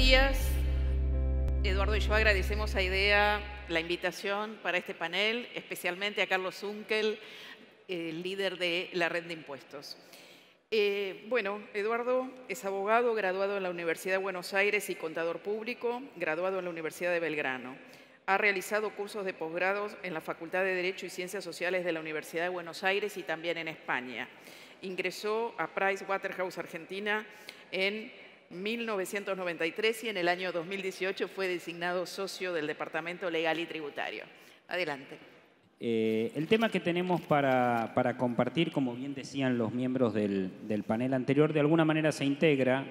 días. Eduardo y yo agradecemos a IDEA la invitación para este panel, especialmente a Carlos Zunkel, el líder de la Red de Impuestos. Bueno, Eduardo es abogado, graduado en la Universidad de Buenos Aires y contador público, graduado en la Universidad de Belgrano. Ha realizado cursos de posgrado en la Facultad de Derecho y Ciencias Sociales de la Universidad de Buenos Aires y también en España. Ingresó a Pricewaterhouse Argentina en 1993 y en el año 2018 fue designado socio del Departamento Legal y Tributario. Adelante. El tema que tenemos para compartir, como bien decían los miembros del panel anterior, de alguna manera se integra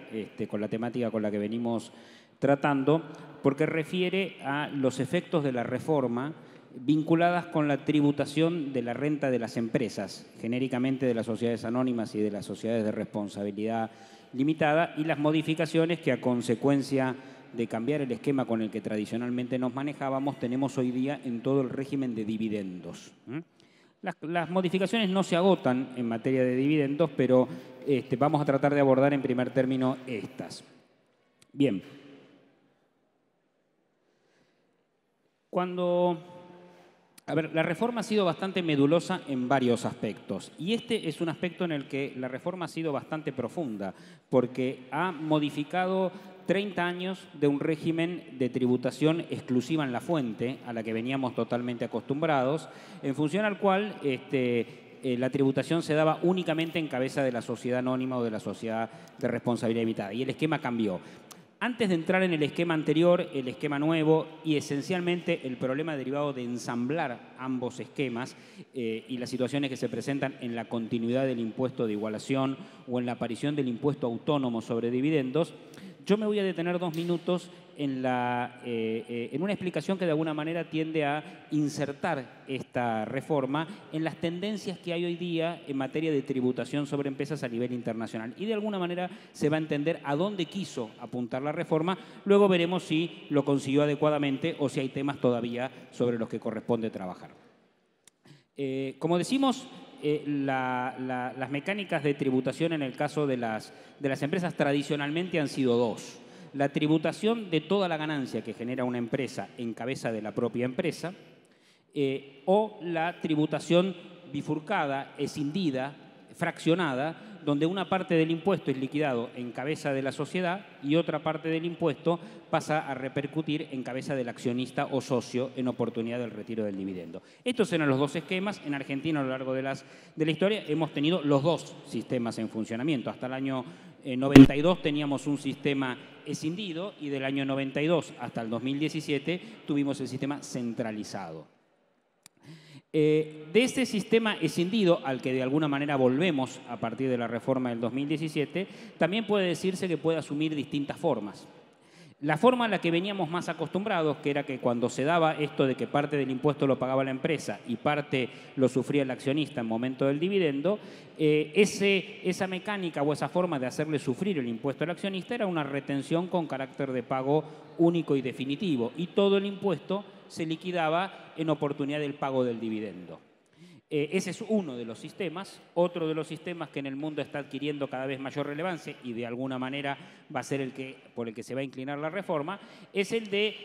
con la temática con la que venimos tratando, porque refiere a los efectos de la reforma vinculadas con la tributación de la renta de las empresas, genéricamente de las sociedades anónimas y de las sociedades de responsabilidad limitada, y las modificaciones que a consecuencia de cambiar el esquema con el que tradicionalmente nos manejábamos tenemos hoy día en todo el régimen de dividendos. Las modificaciones no se agotan en materia de dividendos, pero vamos a tratar de abordar en primer término estas. Bien. La reforma ha sido bastante medulosa en varios aspectos y este es un aspecto en el que la reforma ha sido bastante profunda porque ha modificado 30 años de un régimen de tributación exclusiva en la fuente a la que veníamos totalmente acostumbrados, en función al cual la tributación se daba únicamente en cabeza de la sociedad anónima o de la sociedad de responsabilidad limitada y el esquema cambió. Antes de entrar en el esquema anterior, el esquema nuevo y esencialmente el problema derivado de ensamblar ambos esquemas y las situaciones que se presentan en la continuidad del impuesto de igualación o en la aparición del impuesto autónomo sobre dividendos, yo me voy a detener 2 minutos en una explicación que de alguna manera tiende a insertar esta reforma en las tendencias que hay hoy día en materia de tributación sobre empresas a nivel internacional. Y de alguna manera se va a entender a dónde quiso apuntar la reforma. Luego veremos si lo consiguió adecuadamente o si hay temas todavía sobre los que corresponde trabajar. Como decimos, las mecánicas de tributación en el caso de las empresas tradicionalmente han sido 2. La tributación de toda la ganancia que genera una empresa en cabeza de la propia empresa o la tributación bifurcada, escindida, fraccionada, donde una parte del impuesto es liquidado en cabeza de la sociedad y otra parte del impuesto pasa a repercutir en cabeza del accionista o socio en oportunidad del retiro del dividendo. Estos eran los 2 esquemas. En Argentina, a lo largo de la historia, hemos tenido los 2 sistemas en funcionamiento. Hasta el año 92 teníamos un sistema escindido y del año 92 hasta el 2017 tuvimos el sistema centralizado. De este sistema escindido, al que de alguna manera volvemos a partir de la reforma del 2017, también puede decirse que puede asumir distintas formas. La forma a la que veníamos más acostumbrados, que era que cuando se daba esto de que parte del impuesto lo pagaba la empresa y parte lo sufría el accionista en momento del dividendo, esa mecánica o esa forma de hacerle sufrir el impuesto al accionista era una retención con carácter de pago único y definitivo y todo el impuesto se liquidaba en oportunidad del pago del dividendo. Ese es uno de los sistemas. Otro de los sistemas que en el mundo está adquiriendo cada vez mayor relevancia y de alguna manera va a ser por el que se va a inclinar la reforma, es el de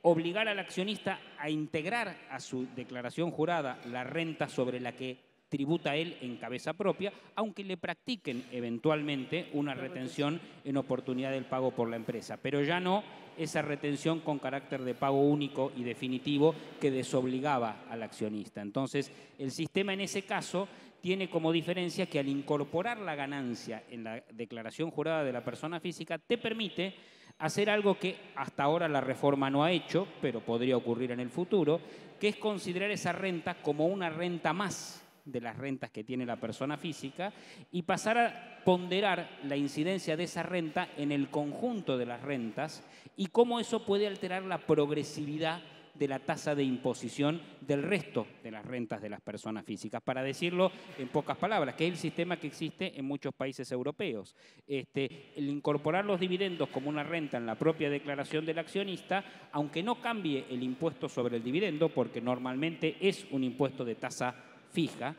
obligar al accionista a integrar a su declaración jurada la renta sobre la que tributa él en cabeza propia, aunque le practiquen eventualmente una retención en oportunidad del pago por la empresa, pero ya no esa retención con carácter de pago único y definitivo que desobligaba al accionista. Entonces, el sistema en ese caso tiene como diferencia que al incorporar la ganancia en la declaración jurada de la persona física te permite hacer algo que hasta ahora la reforma no ha hecho, pero podría ocurrir en el futuro, que es considerar esa renta como una renta más de las rentas que tiene la persona física y pasar a ponderar la incidencia de esa renta en el conjunto de las rentas y cómo eso puede alterar la progresividad de la tasa de imposición del resto de las rentas de las personas físicas. Para decirlo en pocas palabras, que es el sistema que existe en muchos países europeos. El incorporar los dividendos como una renta en la propia declaración del accionista, aunque no cambie el impuesto sobre el dividendo, porque normalmente es un impuesto de tasa fija,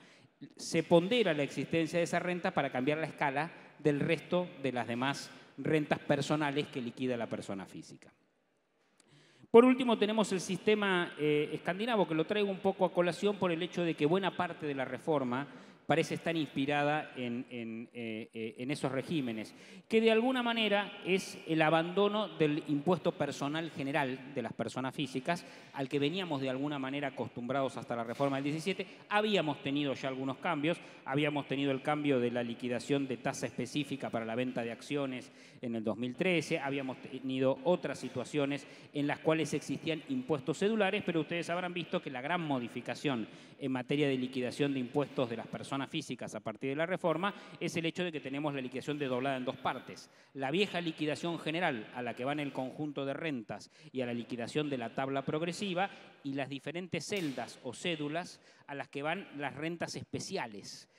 se pondera la existencia de esa renta para cambiar la escala del resto de las demás rentas personales que liquida la persona física. Por último, tenemos el sistema escandinavo, que lo traigo un poco a colación por el hecho de que buena parte de la reforma parece estar inspirada en esos regímenes, que de alguna manera es el abandono del impuesto personal general de las personas físicas, al que veníamos de alguna manera acostumbrados hasta la reforma del 17. Habíamos tenido ya algunos cambios, habíamos tenido el cambio de la liquidación de tasa específica para la venta de acciones en el 2013, habíamos tenido otras situaciones en las cuales existían impuestos cedulares, pero ustedes habrán visto que la gran modificación en materia de liquidación de impuestos de las personas físicas a partir de la reforma es el hecho de que tenemos la liquidación doblada en dos partes. La vieja liquidación general, a la que van el conjunto de rentas y a la liquidación de la tabla progresiva, y las diferentes celdas o cédulas a las que van las rentas especiales,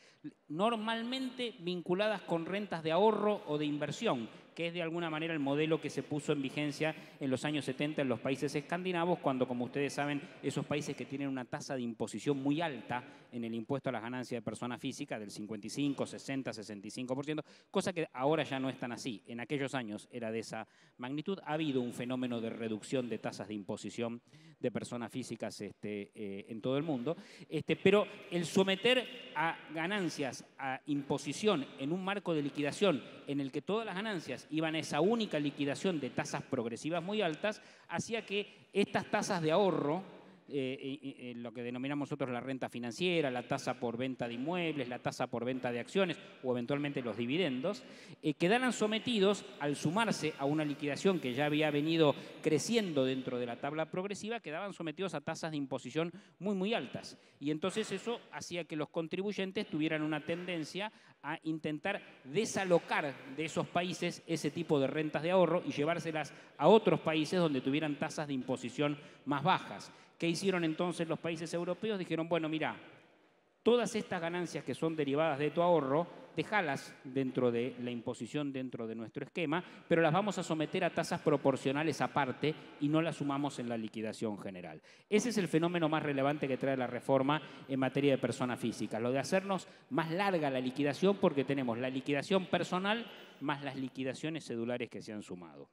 normalmente vinculadas con rentas de ahorro o de inversión, que es de alguna manera el modelo que se puso en vigencia en los años 70 en los países escandinavos, cuando, como ustedes saben, esos países que tienen una tasa de imposición muy alta en el impuesto a las ganancias de personas físicas, del 55, 60, 65%, cosa que ahora ya no es tan así. En aquellos años era de esa magnitud. Ha habido un fenómeno de reducción de tasas de imposición de personas físicas en todo el mundo, pero el someter a ganancias a imposición en un marco de liquidación en el que todas las ganancias iban a esa única liquidación de tasas progresivas muy altas, hacía que estas tasas de ahorro, lo que denominamos nosotros la renta financiera, la tasa por venta de inmuebles, la tasa por venta de acciones o eventualmente los dividendos, quedaran sometidos, al sumarse a una liquidación que ya había venido creciendo dentro de la tabla progresiva, quedaban sometidos a tasas de imposición muy, muy altas. Y entonces eso hacía que los contribuyentes tuvieran una tendencia a intentar desalocar de esos países ese tipo de rentas de ahorro y llevárselas a otros países donde tuvieran tasas de imposición más bajas. ¿Qué hicieron entonces los países europeos? Dijeron, bueno, mira, todas estas ganancias que son derivadas de tu ahorro, déjalas dentro de la imposición, dentro de nuestro esquema, pero las vamos a someter a tasas proporcionales aparte y no las sumamos en la liquidación general. Ese es el fenómeno más relevante que trae la reforma en materia de personas físicas, lo de hacernos más larga la liquidación, porque tenemos la liquidación personal más las liquidaciones cedulares que se han sumado.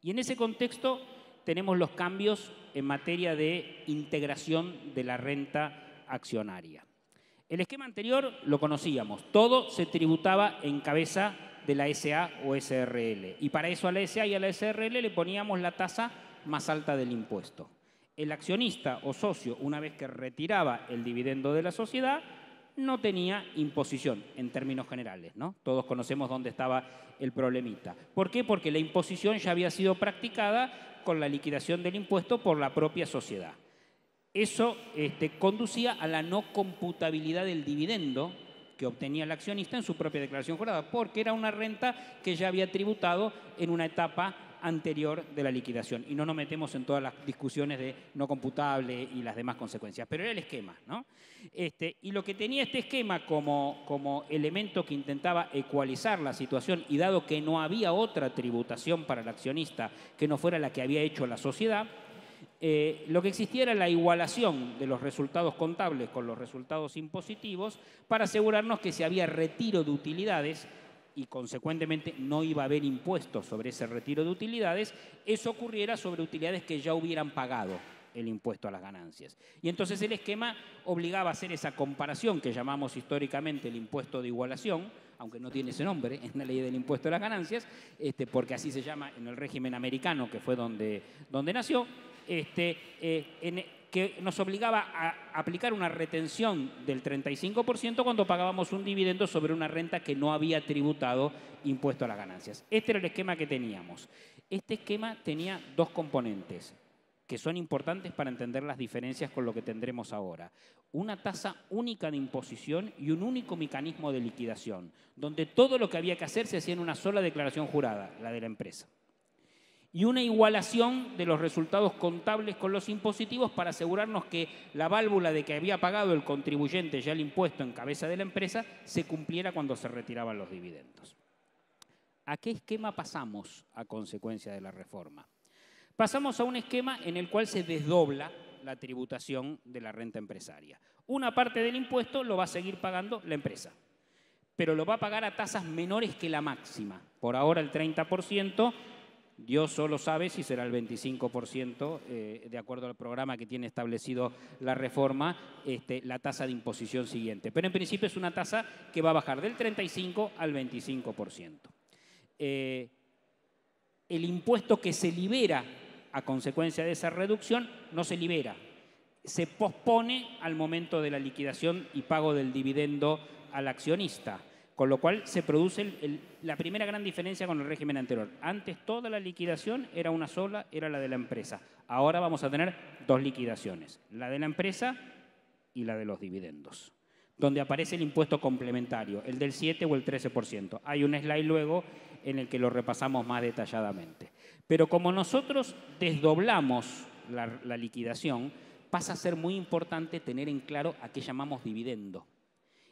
Y en ese contexto tenemos los cambios en materia de integración de la renta accionaria. El esquema anterior lo conocíamos, todo se tributaba en cabeza de la SA o SRL, y para eso a la SA y a la SRL le poníamos la tasa más alta del impuesto. El accionista o socio, una vez que retiraba el dividendo de la sociedad, no tenía imposición en términos generales, ¿no? Todos conocemos dónde estaba el problemita. ¿Por qué? Porque la imposición ya había sido practicada con la liquidación del impuesto por la propia sociedad. Eso conducía a la no computabilidad del dividendo que obtenía el accionista en su propia declaración jurada, porque era una renta que ya había tributado en una etapa anterior de la liquidación. Y no nos metemos en todas las discusiones de no computable y las demás consecuencias, pero era el esquema, ¿no? Y lo que tenía este esquema como elemento que intentaba ecualizar la situación, y dado que no había otra tributación para el accionista que no fuera la que había hecho la sociedad, lo que existía era la igualación de los resultados contables con los resultados impositivos para asegurarnos que si había retiro de utilidades y consecuentemente no iba a haber impuestos sobre ese retiro de utilidades, eso ocurriera sobre utilidades que ya hubieran pagado el impuesto a las ganancias. Y entonces el esquema obligaba a hacer esa comparación que llamamos históricamente el impuesto de igualación, aunque no tiene ese nombre en la ley del impuesto a las ganancias, porque así se llama en el régimen americano, que fue donde nació, que nos obligaba a aplicar una retención del 35% cuando pagábamos un dividendo sobre una renta que no había tributado impuesto a las ganancias. Este era el esquema que teníamos. Este esquema tenía dos componentes que son importantes para entender las diferencias con lo que tendremos ahora. Una tasa única de imposición y un único mecanismo de liquidación, donde todo lo que había que hacer se hacía en una sola declaración jurada, la de la empresa. Y una igualación de los resultados contables con los impositivos para asegurarnos que la válvula de que había pagado el contribuyente ya el impuesto en cabeza de la empresa se cumpliera cuando se retiraban los dividendos. ¿A qué esquema pasamos a consecuencia de la reforma? Pasamos a un esquema en el cual se desdobla la tributación de la renta empresaria. Una parte del impuesto lo va a seguir pagando la empresa, pero lo va a pagar a tasas menores que la máxima. Por ahora el 30%, Dios solo sabe si será el 25%, de acuerdo al programa que tiene establecido la reforma, la tasa de imposición siguiente. Pero en principio es una tasa que va a bajar del 35 al 25%. El impuesto que se libera a consecuencia de esa reducción no se libera, se pospone al momento de la liquidación y pago del dividendo al accionista, con lo cual se produce la primera gran diferencia con el régimen anterior. Antes toda la liquidación era una sola, era la de la empresa. Ahora vamos a tener dos liquidaciones, la de la empresa y la de los dividendos, donde aparece el impuesto complementario, el del 7 o el 13%. Hay un slide luego en el que lo repasamos más detalladamente. Pero como nosotros desdoblamos la liquidación, pasa a ser muy importante tener en claro a qué llamamos dividendo.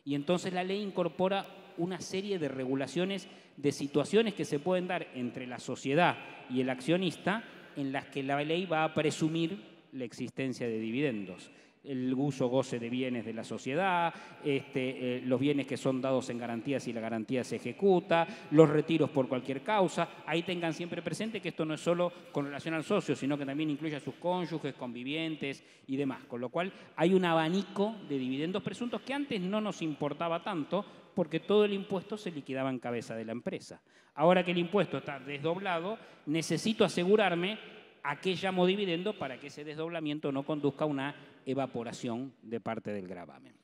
Y entonces la ley incorpora una serie de regulaciones de situaciones que se pueden dar entre la sociedad y el accionista en las que la ley va a presumir la existencia de dividendos. El uso goce de bienes de la sociedad, los bienes que son dados en garantías y la garantía se ejecuta, los retiros por cualquier causa. Ahí tengan siempre presente que esto no es solo con relación al socio, sino que también incluye a sus cónyuges, convivientes y demás. Con lo cual hay un abanico de dividendos presuntos que antes no nos importaba tanto porque todo el impuesto se liquidaba en cabeza de la empresa. Ahora que el impuesto está desdoblado, necesito asegurarme a qué llamo dividendo para que ese desdoblamiento no conduzca a una evaporación de parte del gravamen.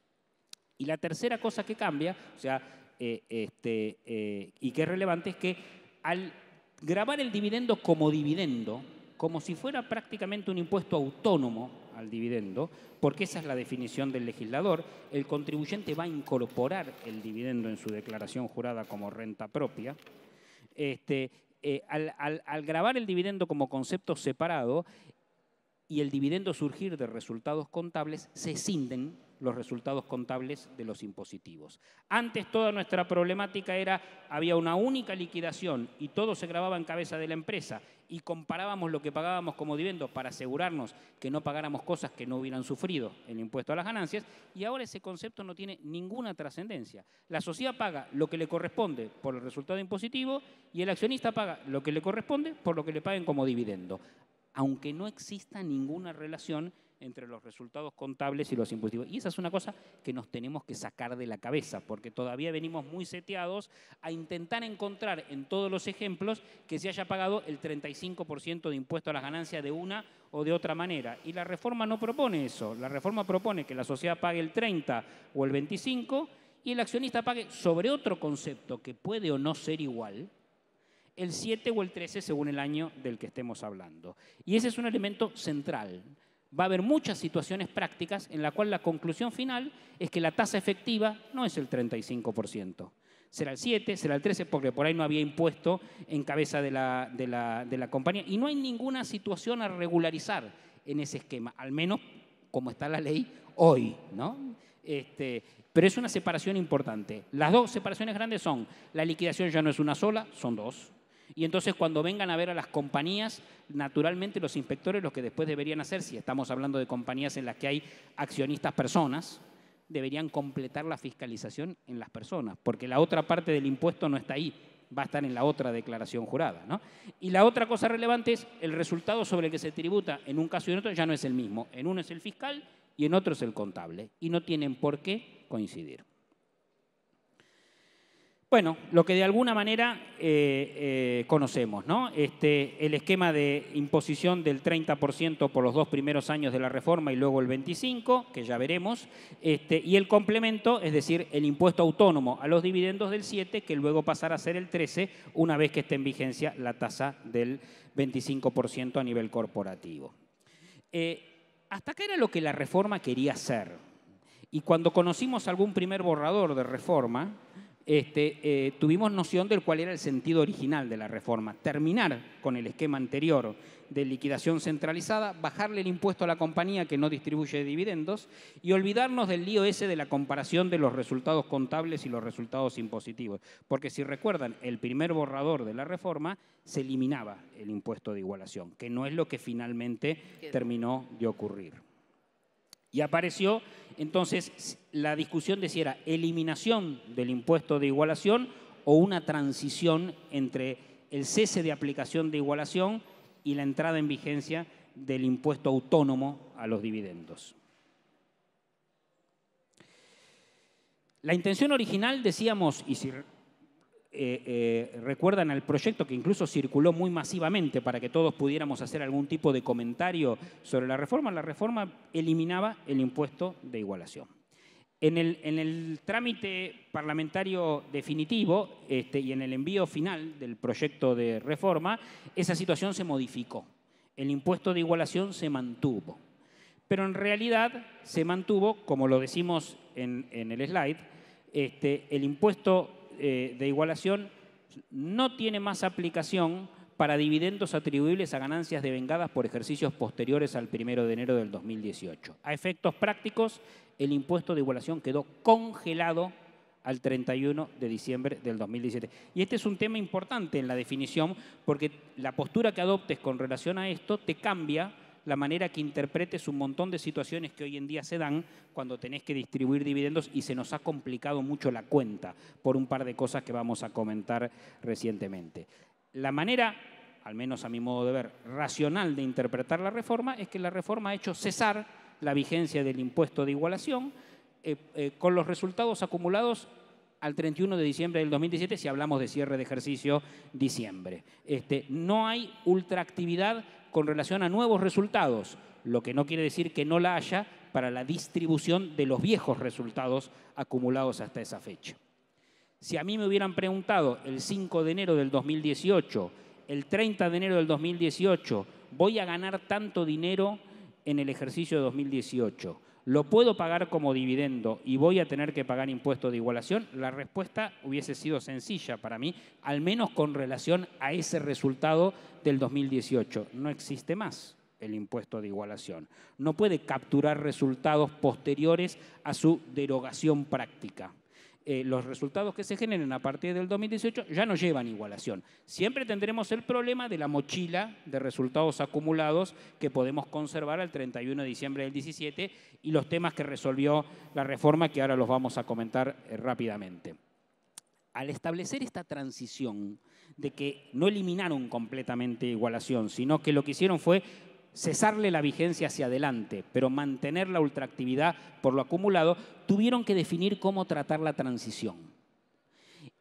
Y la tercera cosa que cambia, y que es relevante, es que al gravar el dividendo, como si fuera prácticamente un impuesto autónomo al dividendo, porque esa es la definición del legislador, el contribuyente va a incorporar el dividendo en su declaración jurada como renta propia. Al gravar el dividendo como concepto separado y el dividendo surgir de resultados contables, se escinden los resultados contables de los impositivos. Antes toda nuestra problemática había una única liquidación y todo se gravaba en cabeza de la empresa y comparábamos lo que pagábamos como dividendo para asegurarnos que no pagáramos cosas que no hubieran sufrido el impuesto a las ganancias, y ahora ese concepto no tiene ninguna trascendencia. La sociedad paga lo que le corresponde por el resultado impositivo y el accionista paga lo que le corresponde por lo que le paguen como dividendo, aunque no exista ninguna relación entre los resultados contables y los impositivos. Y esa es una cosa que nos tenemos que sacar de la cabeza, porque todavía venimos muy seteados a intentar encontrar en todos los ejemplos que se haya pagado el 35% de impuesto a las ganancias de una o de otra manera. Y la reforma no propone eso. La reforma propone que la sociedad pague el 30 o el 25 y el accionista pague sobre otro concepto que puede o no ser igual, el 7 o el 13 según el año del que estemos hablando. Y ese es un elemento central. Va a haber muchas situaciones prácticas en las cuales la conclusión final es que la tasa efectiva no es el 35%. Será el 7, será el 13, porque por ahí no había impuesto en cabeza de la compañía. Y no hay ninguna situación a regularizar en ese esquema, al menos como está la ley hoy, ¿no? Pero es una separación importante. Las dos separaciones grandes son, la liquidación ya no es una sola, son dos. Y entonces cuando vengan a ver a las compañías, naturalmente los inspectores lo que después deberían hacer, si estamos hablando de compañías en las que hay accionistas personas, deberían completar la fiscalización en las personas, porque la otra parte del impuesto no está ahí, va a estar en la otra declaración jurada, ¿no? Y la otra cosa relevante es el resultado sobre el que se tributa en un caso y en otro ya no es el mismo. En uno es el fiscal y en otro es el contable, y no tienen por qué coincidir. Bueno, lo que de alguna manera conocemos, ¿no? El esquema de imposición del 30% por los 2 primeros años de la reforma y luego el 25%, que ya veremos, y el complemento, es decir, el impuesto autónomo a los dividendos del 7%, que luego pasará a ser el 13% una vez que esté en vigencia la tasa del 25% a nivel corporativo. Hasta acá era lo que la reforma quería hacer. Y cuando conocimos algún primer borrador de reforma, tuvimos noción del cuál era el sentido original de la reforma. Terminar con el esquema anterior de liquidación centralizada, bajarle el impuesto a la compañía que no distribuye dividendos y olvidarnos del lío ese de la comparación de los resultados contables y los resultados impositivos. Porque si recuerdan, el primer borrador de la reforma se eliminaba el impuesto de igualación, que no es lo que finalmente terminó de ocurrir. Y apareció entonces la discusión de si era eliminación del impuesto de igualación o una transición entre el cese de aplicación de igualación y la entrada en vigencia del impuesto autónomo a los dividendos. La intención original, decíamos, y si recuerdan el proyecto que incluso circuló muy masivamente para que todos pudiéramos hacer algún tipo de comentario sobre la reforma eliminaba el impuesto de igualación. En el trámite parlamentario definitivo y en el envío final del proyecto de reforma, esa situación se modificó. El impuesto de igualación se mantuvo. Pero en realidad se mantuvo, como lo decimos en el slide, el impuesto de igualación no tiene más aplicación para dividendos atribuibles a ganancias devengadas por ejercicios posteriores al 1 de enero del 2018. A efectos prácticos, el impuesto de igualación quedó congelado al 31 de diciembre del 2017. Y este es un tema importante en la definición porque la postura que adoptes con relación a esto te cambia la manera que interpretes un montón de situaciones que hoy en día se dan cuando tenés que distribuir dividendos y se nos ha complicado mucho la cuenta por un par de cosas que vamos a comentar recientemente. La manera, al menos a mi modo de ver, racional de interpretar la reforma es que la reforma ha hecho cesar la vigencia del impuesto de igualación con los resultados acumulados al 31 de diciembre del 2017, si hablamos de cierre de ejercicio diciembre. No hay ultraactividad con relación a nuevos resultados, lo que no quiere decir que no la haya para la distribución de los viejos resultados acumulados hasta esa fecha. Si a mí me hubieran preguntado el 5 de enero del 2018, el 30 de enero del 2018, voy a ganar tanto dinero en el ejercicio de 2018, ¿lo puedo pagar como dividendo y voy a tener que pagar impuesto de igualación? La respuesta hubiese sido sencilla para mí, al menos con relación a ese resultado del 2018. No existe más el impuesto de igualación. No puede capturar resultados posteriores a su derogación práctica. Los resultados que se generen a partir del 2018 ya no llevan igualación. Siempre tendremos el problema de la mochila de resultados acumulados que podemos conservar al 31 de diciembre del 17 y los temas que resolvió la reforma que ahora los vamos a comentar rápidamente. Al establecer esta transición de que no eliminaron completamente igualación, sino que lo que hicieron fue cesarle la vigencia hacia adelante, pero mantener la ultraactividad por lo acumulado, tuvieron que definir cómo tratar la transición.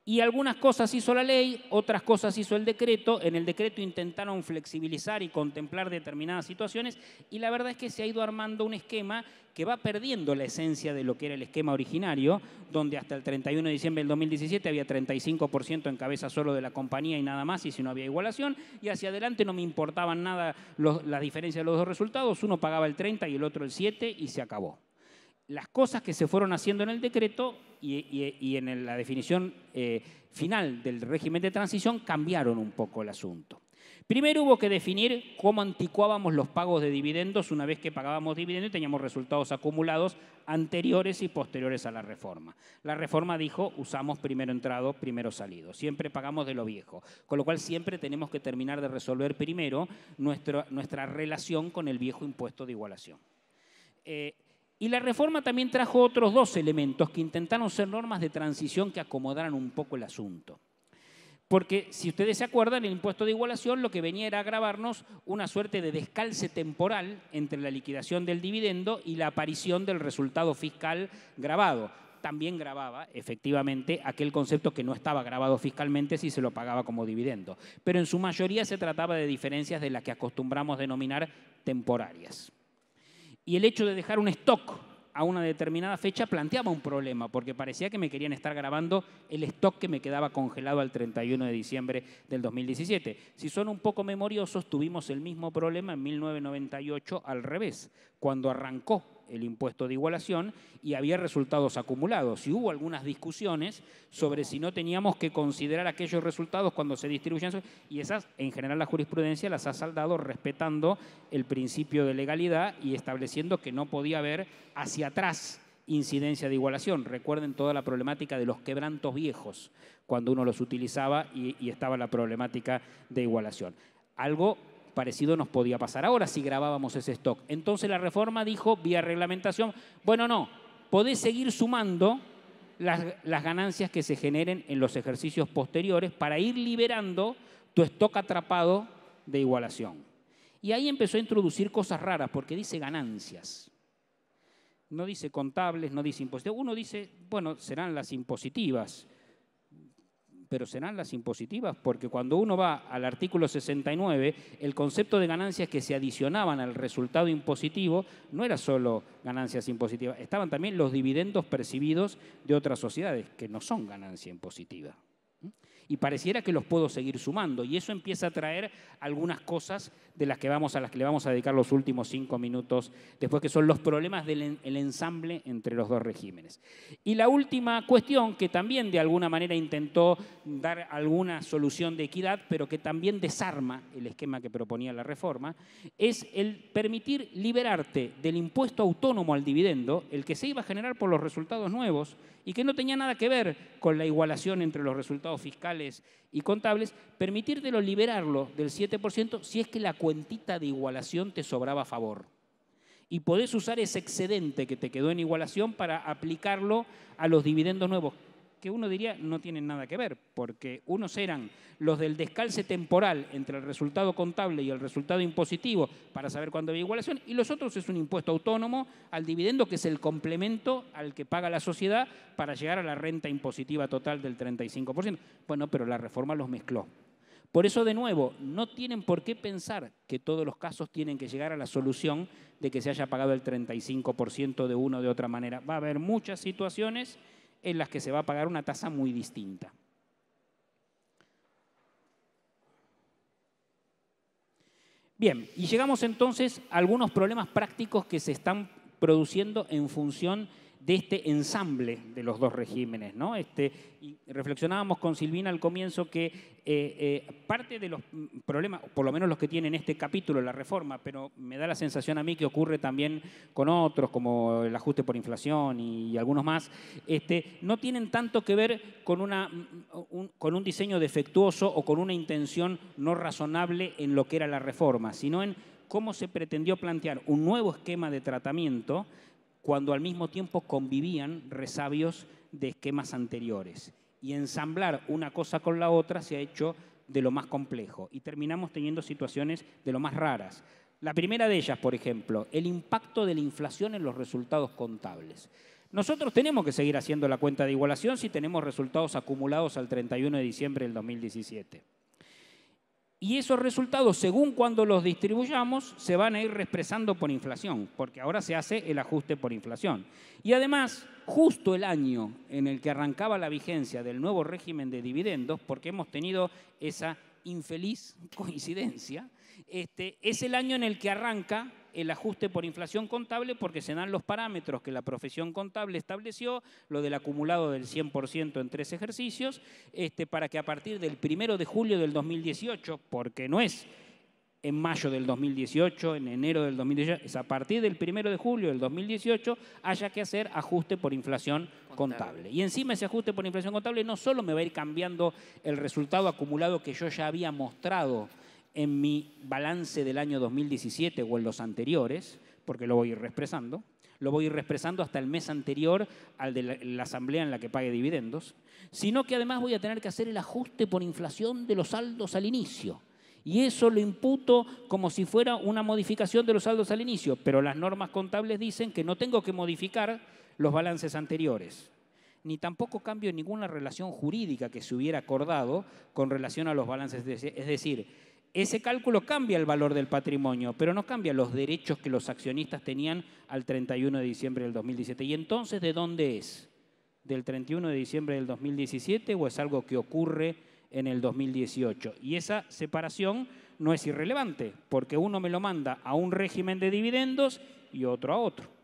Y algunas cosas hizo la ley, otras cosas hizo el decreto. En el decreto intentaron flexibilizar y contemplar determinadas situaciones y la verdad es que se ha ido armando un esquema que va perdiendo la esencia de lo que era el esquema originario, donde hasta el 31 de diciembre del 2017 había 35% en cabeza solo de la compañía y nada más, y si no había igualación, y hacia adelante no me importaban nada las diferencias de los dos resultados, uno pagaba el 30 y el otro el 7 y se acabó. Las cosas que se fueron haciendo en el decreto y en la definición final del régimen de transición cambiaron un poco el asunto. Primero hubo que definir cómo anticuábamos los pagos de dividendos una vez que pagábamos dividendos y teníamos resultados acumulados anteriores y posteriores a la reforma. La reforma dijo, usamos primero entrado, primero salido. Siempre pagamos de lo viejo, con lo cual siempre tenemos que terminar de resolver primero nuestra relación con el viejo impuesto de igualación. Y la reforma también trajo otros dos elementos que intentaron ser normas de transición que acomodaran un poco el asunto. Porque, si ustedes se acuerdan, el impuesto de igualación lo que venía era agravarnos una suerte de descalce temporal entre la liquidación del dividendo y la aparición del resultado fiscal gravado. También gravaba, efectivamente, aquel concepto que no estaba gravado fiscalmente si se lo pagaba como dividendo. Pero en su mayoría se trataba de diferencias de las que acostumbramos denominar temporarias. Y el hecho de dejar un stock a una determinada fecha planteaba un problema, porque parecía que me querían estar grabando el stock que me quedaba congelado al 31 de diciembre del 2017. Si son un poco memoriosos, tuvimos el mismo problema en 1998 al revés, cuando arrancó el impuesto de igualación y había resultados acumulados. Y hubo algunas discusiones sobre si no teníamos que considerar aquellos resultados cuando se distribuyen, y esas, en general, la jurisprudencia las ha saldado respetando el principio de legalidad y estableciendo que no podía haber hacia atrás incidencia de igualación. Recuerden toda la problemática de los quebrantos viejos, cuando uno los utilizaba y estaba la problemática de igualación. Algo parecido nos podía pasar ahora si grabábamos ese stock. Entonces la reforma dijo, vía reglamentación, bueno, no, podés seguir sumando las ganancias que se generen en los ejercicios posteriores para ir liberando tu stock atrapado de igualación. Y ahí empezó a introducir cosas raras, porque dice ganancias. No dice contables, no dice impositivas. Uno dice, bueno, serán las impositivas. Pero serán las impositivas, porque cuando uno va al artículo 69, el concepto de ganancias que se adicionaban al resultado impositivo no era solo ganancias impositivas, estaban también los dividendos percibidos de otras sociedades, que no son ganancia impositiva. Y pareciera que los puedo seguir sumando, y eso empieza a traer algunas cosas a las que le vamos a dedicar los últimos 5 minutos después, que son los problemas del ensamble entre los dos regímenes. Y la última cuestión, que también de alguna manera intentó dar alguna solución de equidad, pero que también desarma el esquema que proponía la reforma, es el permitir liberarte del impuesto autónomo al dividendo, el que se iba a generar por los resultados nuevos, y que no tenía nada que ver con la igualación entre los resultados fiscales y contables, permitírtelo liberarlo del 7% si es que la cuentita de igualación te sobraba a favor. Y podés usar ese excedente que te quedó en igualación para aplicarlo a los dividendos nuevos, que uno diría no tienen nada que ver, porque unos eran los del descalce temporal entre el resultado contable y el resultado impositivo para saber cuándo había igualación, y los otros es un impuesto autónomo al dividendo, que es el complemento al que paga la sociedad para llegar a la renta impositiva total del 35%. Bueno, pero la reforma los mezcló. Por eso, de nuevo, no tienen por qué pensar que todos los casos tienen que llegar a la solución de que se haya pagado el 35% de una o de otra manera. Va a haber muchas situaciones en las que se va a pagar una tasa muy distinta. Bien, y llegamos entonces a algunos problemas prácticos que se están produciendo en función de este ensamble de los dos regímenes, ¿no? Y reflexionábamos con Silvina al comienzo que parte de los problemas, por lo menos los que tienen este capítulo, la reforma, pero me da la sensación a mí que ocurre también con otros, como el ajuste por inflación y algunos más, no tienen tanto que ver con un diseño defectuoso o con una intención no razonable en lo que era la reforma, sino en cómo se pretendió plantear un nuevo esquema de tratamiento cuando al mismo tiempo convivían resabios de esquemas anteriores. Y ensamblar una cosa con la otra se ha hecho de lo más complejo y terminamos teniendo situaciones de lo más raras. La primera de ellas, por ejemplo, el impacto de la inflación en los resultados contables. Nosotros tenemos que seguir haciendo la cuenta de igualación si tenemos resultados acumulados al 31 de diciembre del 2017. Y esos resultados, según cuando los distribuyamos, se van a ir reexpresando por inflación, porque ahora se hace el ajuste por inflación. Y además, justo el año en el que arrancaba la vigencia del nuevo régimen de dividendos, porque hemos tenido esa infeliz coincidencia, es el año en el que arranca el ajuste por inflación contable, porque se dan los parámetros que la profesión contable estableció, lo del acumulado del 100% en 3 ejercicios, para que a partir del 1 de julio del 2018, porque no es en mayo del 2018, en enero del 2018, es a partir del 1 de julio del 2018, haya que hacer ajuste por inflación contable. Y encima ese ajuste por inflación contable no solo me va a ir cambiando el resultado acumulado que yo ya había mostrado en mi balance del año 2017 o en los anteriores, porque lo voy a ir reexpresando, lo voy a ir reexpresando hasta el mes anterior al de la asamblea en la que pague dividendos, sino que además voy a tener que hacer el ajuste por inflación de los saldos al inicio. Y eso lo imputo como si fuera una modificación de los saldos al inicio, pero las normas contables dicen que no tengo que modificar los balances anteriores, ni tampoco cambio ninguna relación jurídica que se hubiera acordado con relación a los balances. Es decir, ese cálculo cambia el valor del patrimonio, pero no cambia los derechos que los accionistas tenían al 31 de diciembre del 2017. ¿Y entonces de dónde es? ¿Del 31 de diciembre del 2017 o es algo que ocurre en el 2018? Y esa separación no es irrelevante, porque uno me lo manda a un régimen de dividendos y otro a otro.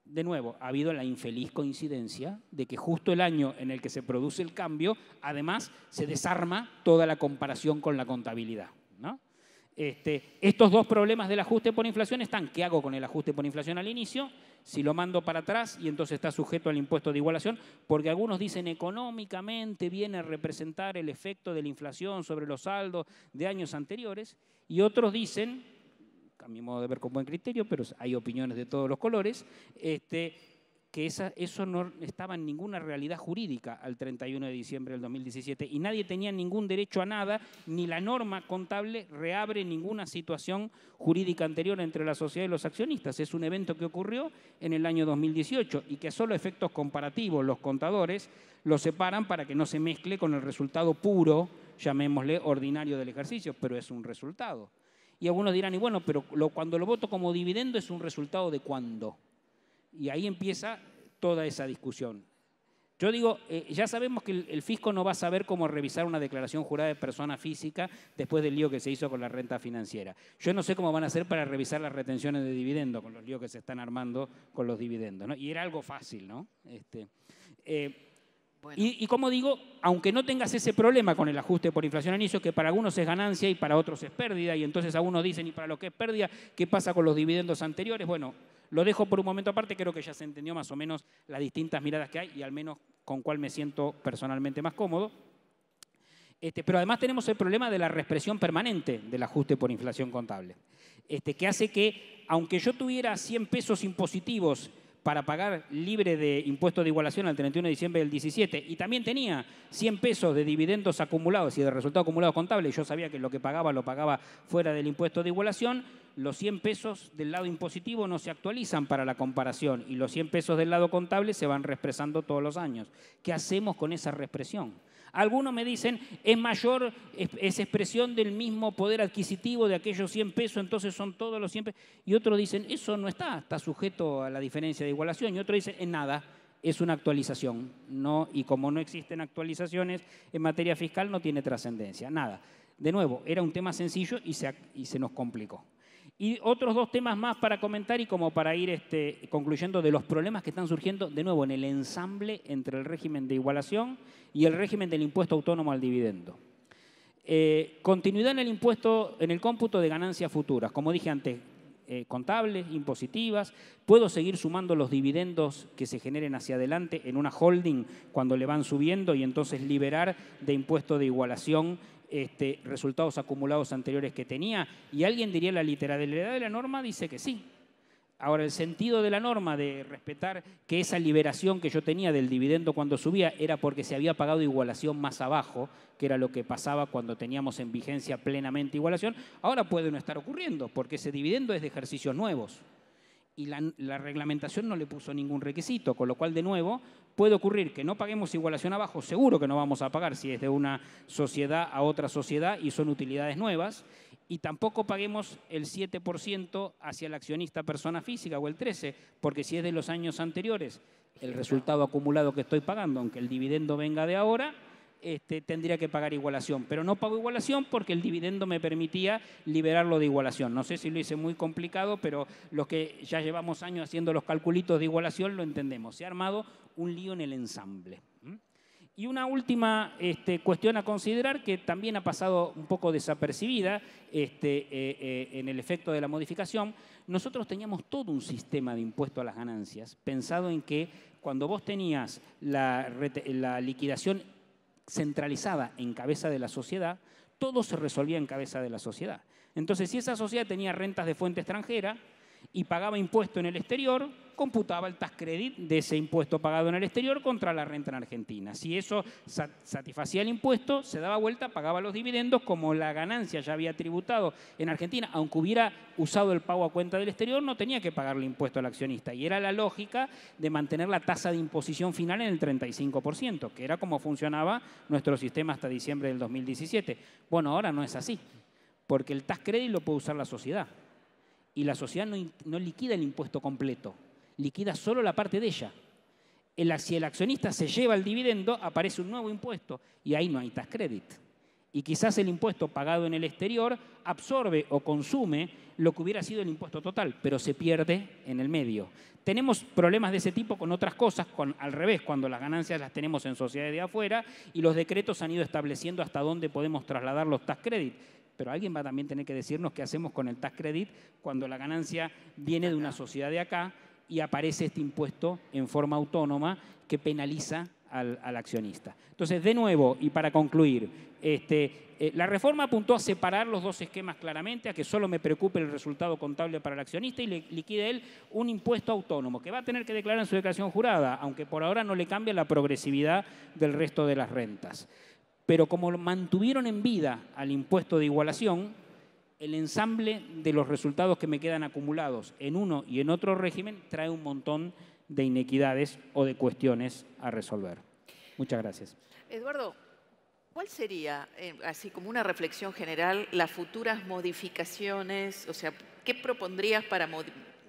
De nuevo, ha habido la infeliz coincidencia de que justo el año en el que se produce el cambio, además, se desarma toda la comparación con la contabilidad, ¿no? Estos dos problemas del ajuste por inflación están: ¿qué hago con el ajuste por inflación al inicio? Si lo mando para atrás y entonces está sujeto al impuesto de igualación, porque algunos dicen económicamente viene a representar el efecto de la inflación sobre los saldos de años anteriores, y otros dicen, a mi modo de ver con buen criterio, pero hay opiniones de todos los colores, que eso no estaba en ninguna realidad jurídica al 31 de diciembre del 2017 y nadie tenía ningún derecho a nada, ni la norma contable reabre ninguna situación jurídica anterior entre la sociedad y los accionistas. Es un evento que ocurrió en el año 2018 y que solo efectos comparativos los contadores lo separan para que no se mezcle con el resultado puro, llamémosle ordinario del ejercicio, pero es un resultado. Y algunos dirán, y bueno, pero cuando lo voto como dividendo es un resultado de ¿cuándo? Y ahí empieza toda esa discusión. Yo digo, ya sabemos que el fisco no va a saber cómo revisar una declaración jurada de persona física después del lío que se hizo con la renta financiera. Yo no sé cómo van a hacer para revisar las retenciones de dividendos con los líos que se están armando con los dividendos, ¿no? Y era algo fácil, ¿no? Bueno. Y como digo, aunque no tengas ese problema con el ajuste por inflación al inicio, que para algunos es ganancia y para otros es pérdida, y entonces algunos dicen, y para lo que es pérdida, ¿qué pasa con los dividendos anteriores? Bueno, lo dejo por un momento aparte, creo que ya se entendió más o menos las distintas miradas que hay y al menos con cuál me siento personalmente más cómodo. Pero además tenemos el problema de la reexpresión permanente del ajuste por inflación contable, que hace que, aunque yo tuviera 100 pesos impositivos para pagar libre de impuesto de igualación al 31 de diciembre del 17 y también tenía 100 pesos de dividendos acumulados y de resultados acumulados contables, yo sabía que lo que pagaba lo pagaba fuera del impuesto de igualación, los 100 pesos del lado impositivo no se actualizan para la comparación y los 100 pesos del lado contable se van reexpresando todos los años. ¿Qué hacemos con esa reexpresión? Algunos me dicen, es mayor, es expresión del mismo poder adquisitivo de aquellos 100 pesos, entonces son todos los 100 pesos. Y otros dicen, eso no está sujeto a la diferencia de igualación. Y otros dicen, en nada, es una actualización. No, y como no existen actualizaciones en materia fiscal, no tiene trascendencia, nada. De nuevo, era un tema sencillo y se nos complicó. Y otros dos temas más para comentar y como para ir concluyendo de los problemas que están surgiendo, de nuevo, en el ensamble entre el régimen de igualación y el régimen del impuesto autónomo al dividendo. Continuidad en el impuesto, en el cómputo de ganancias futuras. Como dije antes, contables, impositivas. Puedo seguir sumando los dividendos que se generen hacia adelante en una holding cuando le van subiendo y entonces liberar de impuesto de igualación resultados acumulados anteriores que tenía. Y alguien diría, la literalidad de la norma dice que sí. Ahora, el sentido de la norma de respetar que esa liberación que yo tenía del dividendo cuando subía era porque se había pagado igualación más abajo, que era lo que pasaba cuando teníamos en vigencia plenamente igualación, ahora puede no estar ocurriendo, porque ese dividendo es de ejercicios nuevos. Y la reglamentación no le puso ningún requisito, con lo cual, de nuevo, puede ocurrir que no paguemos igualación abajo, seguro que no vamos a pagar si es de una sociedad a otra sociedad y son utilidades nuevas, y tampoco paguemos el 7% hacia el accionista persona física o el 13%, porque si es de los años anteriores, el resultado acumulado que estoy pagando, aunque el dividendo venga de ahora, tendría que pagar igualación. Pero no pago igualación porque el dividendo me permitía liberarlo de igualación. No sé si lo hice muy complicado, pero los que ya llevamos años haciendo los calculitos de igualación lo entendemos. Se ha armado un lío en el ensamble. Y una última cuestión a considerar que también ha pasado un poco desapercibida en el efecto de la modificación. Nosotros teníamos todo un sistema de impuesto a las ganancias pensado en que cuando vos tenías la liquidación centralizada en cabeza de la sociedad, todo se resolvía en cabeza de la sociedad. Entonces, si esa sociedad tenía rentas de fuente extranjera y pagaba impuesto en el exterior, computaba el tax credit de ese impuesto pagado en el exterior contra la renta en Argentina. Si eso satisfacía el impuesto, se daba vuelta, pagaba los dividendos, como la ganancia ya había tributado en Argentina, aunque hubiera usado el pago a cuenta del exterior, no tenía que pagarle impuesto al accionista. Y era la lógica de mantener la tasa de imposición final en el 35%, que era como funcionaba nuestro sistema hasta diciembre del 2017. Bueno, ahora no es así, porque el tax credit lo puede usar la sociedad. Y la sociedad no liquida el impuesto completo, liquida solo la parte de ella. Si el accionista se lleva el dividendo, aparece un nuevo impuesto y ahí no hay tax credit. Y quizás el impuesto pagado en el exterior absorbe o consume lo que hubiera sido el impuesto total, pero se pierde en el medio. Tenemos problemas de ese tipo con otras cosas, al revés, cuando las ganancias las tenemos en sociedades de afuera y los decretos han ido estableciendo hasta dónde podemos trasladar los tax credit. Pero alguien va a también tener que decirnos qué hacemos con el tax credit cuando la ganancia viene de una sociedad de acá y aparece este impuesto en forma autónoma que penaliza al accionista. Entonces, de nuevo, y para concluir, la reforma apuntó a separar los dos esquemas claramente, a que solo me preocupe el resultado contable para el accionista y le liquide él un impuesto autónomo que va a tener que declarar en su declaración jurada, aunque por ahora no le cambie la progresividad del resto de las rentas. Pero como mantuvieron en vida al impuesto de igualación, el ensamble de los resultados que me quedan acumulados en uno y en otro régimen trae un montón de inequidades o de cuestiones a resolver. Muchas gracias. Eduardo, ¿cuál sería, así como una reflexión general, las futuras modificaciones? O sea, ¿qué propondrías para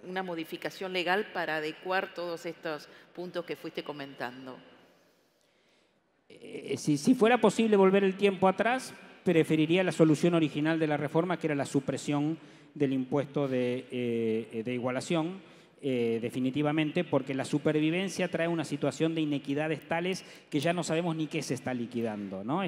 una modificación legal para adecuar todos estos puntos que fuiste comentando? Si fuera posible volver el tiempo atrás, preferiría la solución original de la reforma, que era la supresión del impuesto de igualación, definitivamente, porque la supervivencia trae una situación de inequidades tales que ya no sabemos ni qué se está liquidando, ¿no?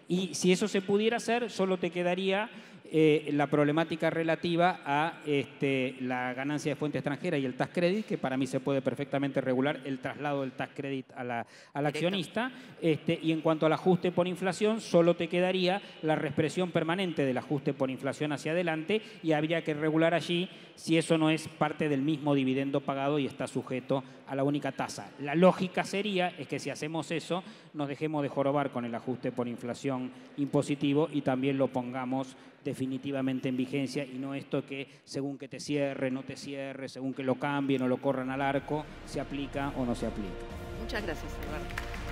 Y si eso se pudiera hacer, solo te quedaría la problemática relativa a la ganancia de fuente extranjera y el tax credit, que para mí se puede perfectamente regular el traslado del tax credit al accionista. Y en cuanto al ajuste por inflación, solo te quedaría la reexpresión permanente del ajuste por inflación hacia adelante y habría que regular allí si eso no es parte del mismo dividendo pagado y está sujeto a la única tasa. La lógica sería es que si hacemos eso, nos dejemos de jorobar con el ajuste por inflación impositivo y también lo pongamos definitivamente en vigencia y no esto que según que te cierre, no te cierre, según que lo cambien o lo corran al arco, se aplica o no se aplica. Muchas gracias, Eduardo.